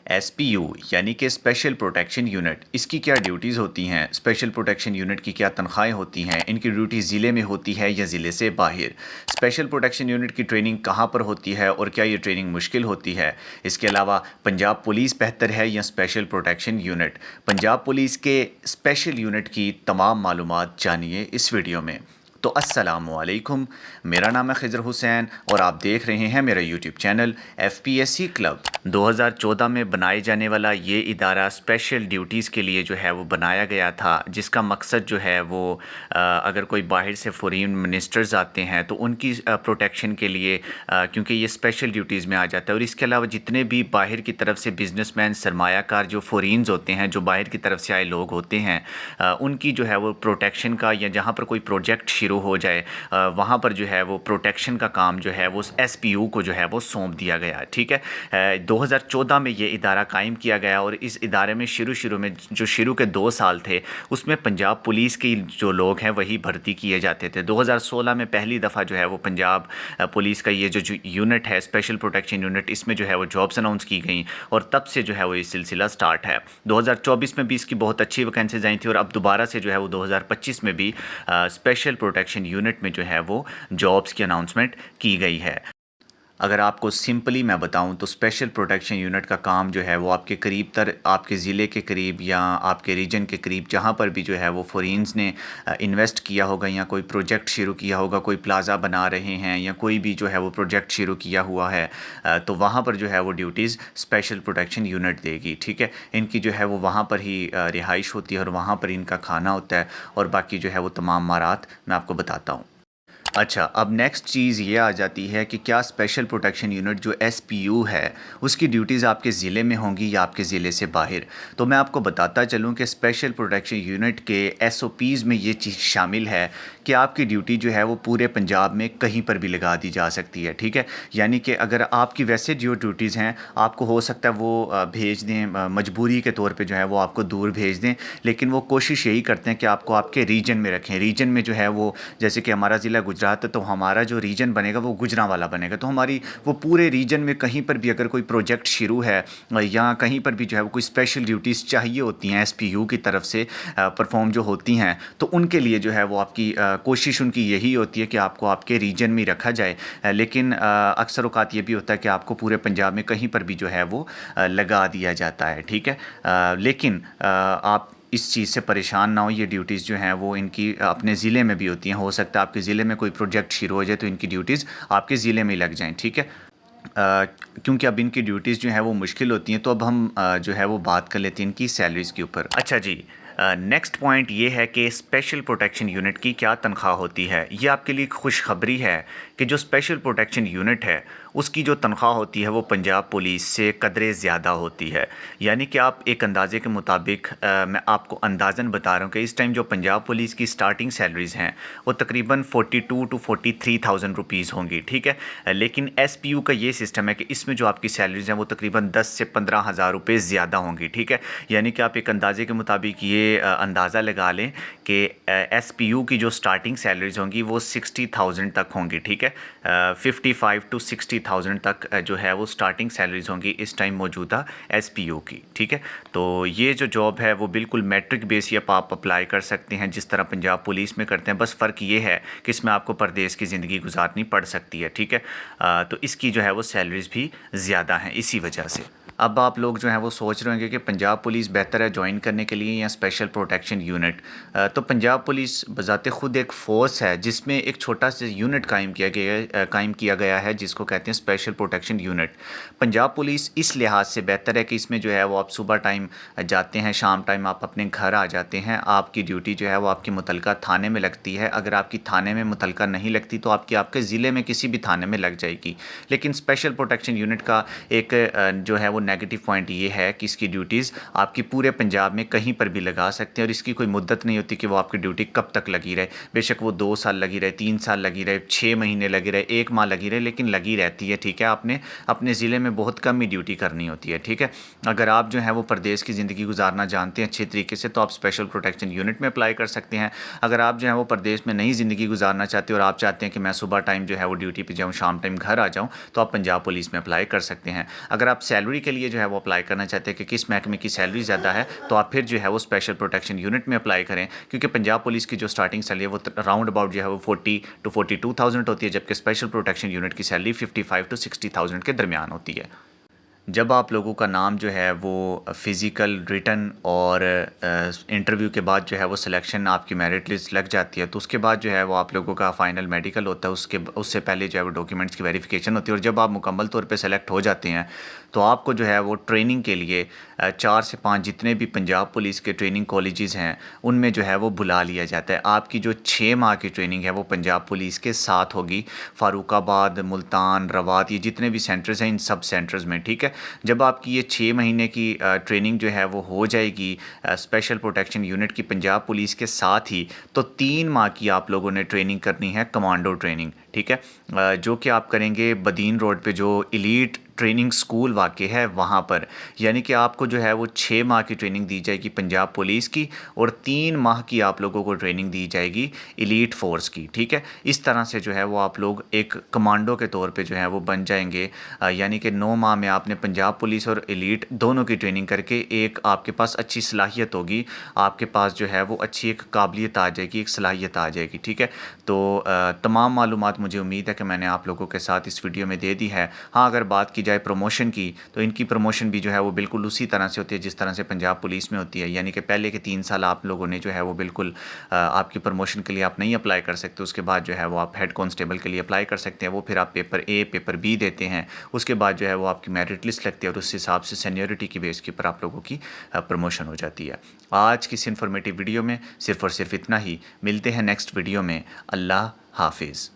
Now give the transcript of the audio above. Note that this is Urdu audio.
ایس پی یو یعنی کہ اسپیشل پروٹیکشن یونٹ، اس کی کیا ڈیوٹیز ہوتی ہیں؟ اسپیشل پروٹیکشن یونٹ کی کیا تنخواہیں ہوتی ہیں؟ ان کی ڈیوٹی ضلع میں ہوتی ہے یا ضلع سے باہر؟ اسپیشل پروٹیکشن یونٹ کی ٹریننگ کہاں پر ہوتی ہے اور کیا یہ ٹریننگ مشکل ہوتی ہے؟ اس کے علاوہ پنجاب پولیس بہتر ہے یا special protection unit? Punjab police کے اسپیشل یونٹ کی تمام معلومات جانیے اس ویڈیو میں۔ تو السلام علیکم، میرا نام ہے خضر حسین اور آپ دیکھ رہے ہیں میرا YouTube channel F P S C club. 2014 میں بنائے جانے والا یہ ادارہ اسپیشل ڈیوٹیز کے لیے جو ہے وہ بنایا گیا تھا، جس کا مقصد جو ہے وہ اگر کوئی باہر سے فورین منسٹرز آتے ہیں تو ان کی پروٹیکشن کے لیے، کیونکہ یہ اسپیشل ڈیوٹیز میں آ جاتا ہے، اور اس کے علاوہ جتنے بھی باہر کی طرف سے بزنس مین، سرمایہ کار جو فورینز ہوتے ہیں، جو باہر کی طرف سے آئے لوگ ہوتے ہیں، ان کی جو ہے وہ پروٹیکشن کا، یا جہاں پر کوئی پروجیکٹ شروع ہو جائے وہاں پر جو ہے وہ پروٹیکشن کا کام جو ہے وہ ایس پی یو کو جو ہے وہ سونپ دیا گیا، ٹھیک ہے۔ 2014 میں یہ ادارہ قائم کیا گیا، اور اس ادارے میں شروع میں جو شروع کے 2 سال تھے اس میں پنجاب پولیس کی جو لوگ ہیں وہی بھرتی کیے جاتے تھے۔ 2016 میں پہلی دفعہ جو ہے وہ پنجاب پولیس کا یہ جو یونٹ ہے، اسپیشل پروٹیکشن یونٹ، اس میں جو ہے وہ جابس اناؤنس کی گئیں، اور تب سے جو ہے وہ یہ سلسلہ سٹارٹ ہے۔ 2024 میں بھی اس کی بہت اچھی ویکینسیز آئی تھیں، اور اب دوبارہ سے جو ہے وہ 2025 میں بھی اسپیشل پروٹیکشن یونٹ میں جو ہے وہ جابس کی اناؤنسمنٹ کی گئی ہے۔ اگر آپ کو سمپلی میں بتاؤں تو اسپیشل پروٹیکشن یونٹ کا کام جو ہے وہ آپ کے قریب تر، آپ کے ضلع کے قریب یا آپ کے ریجن کے قریب جہاں پر بھی جو ہے وہ فورینز نے انویسٹ کیا ہوگا، یا کوئی پروجیکٹ شروع کیا ہوگا، کوئی پلازا بنا رہے ہیں یا کوئی بھی جو ہے وہ پروجیکٹ شروع کیا ہوا ہے، تو وہاں پر جو ہے وہ ڈیوٹیز اسپیشل پروٹیکشن یونٹ دے گی، ٹھیک ہے۔ ان کی جو ہے وہ وہاں پر ہی رہائش ہوتی ہے، اور وہاں پر ان کا کھانا ہوتا ہے، اور باقی جو ہے وہ تمام مارات میں آپ کو بتاتا ہوں۔ اچھا، اب نیکسٹ چیز یہ آ جاتی ہے کہ کیا اسپیشل پروٹیکشن یونٹ جو ایس پی یو ہے اس کی ڈیوٹیز آپ کے ضلع میں ہوں گی یا آپ کے ضلع سے باہر؟ تو میں آپ کو بتاتا چلوں کہ اسپیشل پروٹیکشن یونٹ کے ایس او پیز میں یہ چیز شامل ہے کہ آپ کی ڈیوٹی جو ہے وہ پورے پنجاب میں کہیں پر بھی لگا دی جا سکتی ہے، ٹھیک ہے۔ یعنی کہ اگر آپ کی ویسے جو ڈیوٹیز ہیں آپ کو ہو سکتا ہے وہ بھیج دیں مجبوری کے طور پہ، جو ہے وہ آپ کو دور بھیج دیں، لیکن وہ کوشش یہی کرتے ہیں کہ آپ کو آپ کے ریجن میں رکھیں۔ ریجن میں جو ہے وہ، جیسے کہ ہمارا ضلع گجرات ہے تو ہمارا جو ریجن بنے گا وہ گجرانوالا بنے گا، تو ہماری وہ پورے ریجن میں کہیں پر بھی اگر کوئی پروجیکٹ شروع ہے یا کہیں پر بھی جو ہے وہ کوئی اسپیشل ڈیوٹیز چاہیے ہوتی ہیں ایس پی یو کی طرف سے پرفارم جو ہوتی ہیں، تو ان کے لیے جو ہے وہ آپ کی کوشش ان کی یہی ہوتی ہے کہ آپ کو آپ کے ریجن میں رکھا جائے، لیکن اکثر اوقات یہ بھی ہوتا ہے کہ آپ کو پورے پنجاب میں کہیں پر بھی جو ہے وہ لگا دیا جاتا ہے، ٹھیک ہے۔ لیکن آپ اس چیز سے پریشان نہ ہو، یہ ڈیوٹیز جو ہیں وہ ان کی اپنے ضلع میں بھی ہوتی ہیں۔ ہو سکتا ہے آپ کے ضلع میں کوئی پروجیکٹ شروع ہو جائے تو ان کی ڈیوٹیز آپ کے ضلع میں ہی لگ جائیں، ٹھیک ہے۔ کیونکہ اب ان کی ڈیوٹیز جو ہیں وہ مشکل ہوتی ہیں، تو اب ہم جو ہے وہ بات کر لیتے ہیں ان کی سیلریز کے اوپر۔ اچھا جی، نیکسٹ پوائنٹ یہ ہے کہ اسپیشل پروٹیکشن یونٹ کی کیا تنخواہ ہوتی ہے۔ یہ آپ کے لیے خوشخبری ہے کہ جو اسپیشل پروٹیکشن یونٹ ہے اس کی جو تنخواہ ہوتی ہے وہ پنجاب پولیس سے قدرے زیادہ ہوتی ہے۔ یعنی کہ آپ ایک اندازے کے مطابق، میں آپ کو اندازاً بتا رہا ہوں کہ اس ٹائم جو پنجاب پولیس کی سٹارٹنگ سیلریز ہیں وہ تقریباً 42 to 43,000 روپیز ہوں گی، ٹھیک ہے۔ لیکن ایس پی یو کا یہ سسٹم ہے کہ اس میں جو آپ کی سیلریز ہیں وہ تقریباً 10 سے 15,000 روپے زیادہ ہوں گی، ٹھیک ہے۔ یعنی کہ آپ ایک اندازے کے مطابق یہ اندازہ لگا لیں کہ ایس پی یو کی جو سٹارٹنگ سیلریز ہوں گی وہ 60,000 تک ہوں گی، ٹھیک ہے۔ 55 to 60,000 تک جو ہے وہ سٹارٹنگ سیلریز ہوں گی اس ٹائم موجودہ ایس پی یو کی، ٹھیک ہے۔ تو یہ جو جاب ہے وہ بالکل میٹرک بیس یا آپ اپلائی کر سکتے ہیں جس طرح پنجاب پولیس میں کرتے ہیں، بس فرق یہ ہے کہ اس میں آپ کو پردیس کی زندگی گزارنی پڑ سکتی ہے، ٹھیک ہے۔ تو اس کی جو ہے وہ سیلریز بھی زیادہ ہیں اسی وجہ سے۔ اب آپ لوگ جو ہیں وہ سوچ رہے ہوں گے کہ پنجاب پولیس بہتر ہے جوائن کرنے کے لیے یا اسپیشل پروٹیکشن یونٹ؟ تو پنجاب پولیس بذات خود ایک فورس ہے جس میں ایک چھوٹا سا یونٹ قائم کیا گیا ہے جس کو کہتے ہیں special protection unit. Punjab police اس لحاظ سے بہتر ہے کہ اس میں جو ہے وہ آپ صبح ٹائم جاتے ہیں، شام ٹائم آپ اپنے گھر آ جاتے ہیں، آپ کی ڈیوٹی جو ہے وہ آپ کی متعلقہ تھانے میں لگتی ہے۔ اگر آپ کی تھانے میں متعلقہ نہیں لگتی تو آپ کے ضلع میں کسی بھی تھانے میں لگ جائے گی۔ لیکن اسپیشل پروٹیکشن یونٹ کا ایک جو ہے وہ نیگیٹو پوائنٹ یہ ہے کہ اس کی ڈیوٹیز آپ کی پورے پنجاب میں کہیں پر بھی لگا سکتے ہیں، اور اس کی کوئی مدت نہیں ہوتی کہ وہ آپ کی ڈیوٹی کب تک لگی رہے۔ بے شک وہ 2 سال لگی رہے، 3 سال لگی رہے، 6 مہینے لگی رہے، 1 ماہ لگی رہے، لیکن لگی رہتی ہے، ٹھیک ہے۔ آپ نے اپنے ضلع میں بہت کم ہی ڈیوٹی کرنی ہوتی ہے، ٹھیک ہے۔ اگر آپ جو ہے وہ پردیس کی زندگی گزارنا جانتے ہیں اچھے طریقے سے تو آپ اسپیشل پروٹیکشن یونٹ میں اپلائی کر سکتے ہیں۔ اگر آپ جو ہے وہ پردیس میں نئی زندگی گزارنا چاہتے ہیں اور آپ چاہتے ہیں کہ میں صبح ٹائم جو ہے وہ ڈیوٹی پہ جاؤں، شام ٹائم گھر آ جاؤں، تو آپ پنجاب پولیس میں اپلائی کر سکتے ہیں۔ اگر آپ سیلری کے لیے جو ہے وہ اپلائی کرنا چاہتے ہیں کہ کس محکمے کی سیلری زیادہ ہے تو آپ پھر جو ہے وہ اسپیشل پروٹیکشن یونٹ میں اپلائی کریں، کیونکہ پنجاب پولیس کی جو اسٹارٹنگ سیلری ہے وہ راؤنڈ اباؤٹ جو ہے وہ 40,000 to 42,000 ہوتی ہے، جبکہ اسپیشل پروٹیکشن یونٹ کی سیلری 55,000 to 60,000 کے درمیان ہوتی ہے۔ جب آپ لوگوں کا نام جو ہے وہ فزیکل ریٹن اور انٹرویو کے بعد جو ہے وہ سلیکشن آپ کی میرٹ لسٹ لگ جاتی ہے، تو اس کے بعد جو ہے وہ آپ لوگوں کا فائنل میڈیکل ہوتا ہے، اس سے پہلے جو ہے وہ ڈاکیومنٹس کی ویریفیکیشن ہوتی ہے، اور جب آپ مکمل طور پہ سلیکٹ ہو جاتے ہیں تو آپ کو جو ہے وہ ٹریننگ کے لیے 4 سے 5 جتنے بھی پنجاب پولیس کے ٹریننگ کالجز ہیں ان میں جو ہے وہ بلا لیا جاتا ہے۔ آپ کی جو 6 ماہ کی ٹریننگ ہے وہ پنجاب پولیس کے ساتھ ہوگی، فاروق آباد، ملتان، روات، یہ جتنے بھی سینٹرز ہیں ان سب سینٹرز میں، ٹھیک ہے۔ جب آپ کی یہ 6 مہینے کی ٹریننگ جو ہے وہ ہو جائے گی اسپیشل پروٹیکشن یونٹ کی پنجاب پولیس کے ساتھ ہی، تو 3 ماہ کی آپ لوگوں نے ٹریننگ کرنی ہے، کمانڈو ٹریننگ، ٹھیک ہے، جو کہ آپ کریں گے بدین روڈ پہ جو ایلیٹ ٹریننگ سکول واقع ہے وہاں پر، یعنی کہ آپ کو جو ہے وہ 6 ماہ کی ٹریننگ دی جائے گی پنجاب پولیس کی، اور 3 ماہ کی آپ لوگوں کو ٹریننگ دی جائے گی ایلیٹ فورس کی، ٹھیک ہے۔ اس طرح سے جو ہے وہ آپ لوگ ایک کمانڈو کے طور پہ جو ہے وہ بن جائیں گے، یعنی کہ 9 ماہ میں آپ نے پنجاب پولیس اور ایلیٹ دونوں کی ٹریننگ کر کے ایک آپ کے پاس اچھی صلاحیت ہوگی، آپ کے پاس جو ہے وہ اچھی ایک قابلیت آ جائے گی، ایک صلاحیت آ جائے گی، ٹھیک ہے۔ تو تمام معلومات مجھے امید ہے کہ میں نے آپ لوگوں کے ساتھ اس ویڈیو میں دے دی ہے۔ ہاں، اگر بات کی جائے پروموشن کی تو ان کی پروموشن بھی جو ہے وہ بالکل اسی طرح سے ہوتی ہے جس طرح سے پنجاب پولیس میں ہوتی ہے، یعنی کہ پہلے کے 3 سال آپ لوگوں نے جو ہے وہ بالکل آپ کی پروموشن کے لیے آپ نہیں اپلائی کر سکتے، اس کے بعد جو ہے وہ آپ ہیڈ کانسٹیبل کے لیے اپلائی کر سکتے ہیں، وہ پھر آپ پیپر اے پیپر بی دیتے ہیں، اس کے بعد جو ہے وہ آپ کی میرٹ لسٹ لگتی ہے اور اس حساب سے سینیورٹی کی بیس کے اوپر آپ لوگوں کی پروموشن ہو جاتی ہے۔ آج کی اس انفارمیٹیو ویڈیو میں صرف اور صرف اتنا ہی، ملتے ہیں نیکسٹ ویڈیو میں، اللہ حافظ۔